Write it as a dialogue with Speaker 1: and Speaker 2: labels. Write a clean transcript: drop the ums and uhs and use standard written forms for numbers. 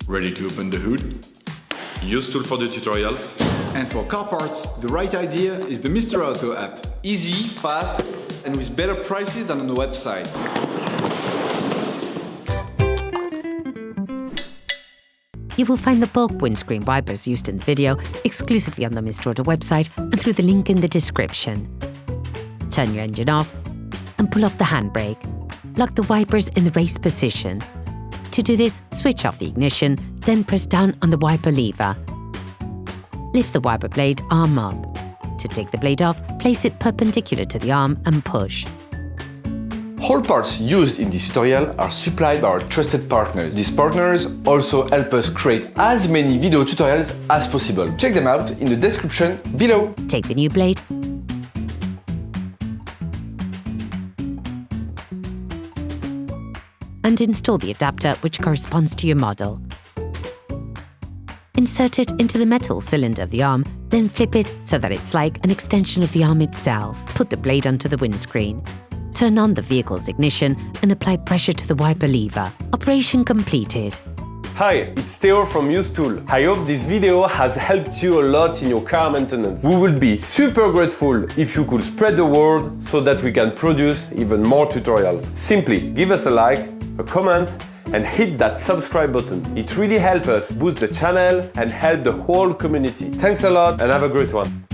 Speaker 1: Ready to open the hood? Usetool for the tutorials.
Speaker 2: And for car parts, the right idea is the Mr. Auto app. Easy, fast, and with better prices than on the website.
Speaker 3: You will find the bulk windscreen wipers used in the video exclusively on the Mr. Auto website and through the link in the description. Turn your engine off and pull up the handbrake. Lock the wipers in the race position. To do this, switch off the ignition, then press down on the wiper lever. Lift the wiper blade arm up. To take the blade off, place it perpendicular to the arm and push.
Speaker 4: All parts used in this tutorial are supplied by our trusted partners. These partners also help us create as many video tutorials as possible. Check them out in the description below.
Speaker 3: Take the new blade and install the adapter which corresponds to your model. Insert it into the metal cylinder of the arm, then flip it so that it's like an extension of the arm itself. Put the blade onto the windscreen. Turn on the vehicle's ignition and apply pressure to the wiper lever. Operation completed.
Speaker 5: Hi, it's Theo from Usetool. I hope this video has helped you a lot in your car maintenance. We would be super grateful if you could spread the word so that we can produce even more tutorials. Simply give us a like, a comment, and hit that subscribe button. It really helps us boost the channel and help the whole community. Thanks a lot and have a great one.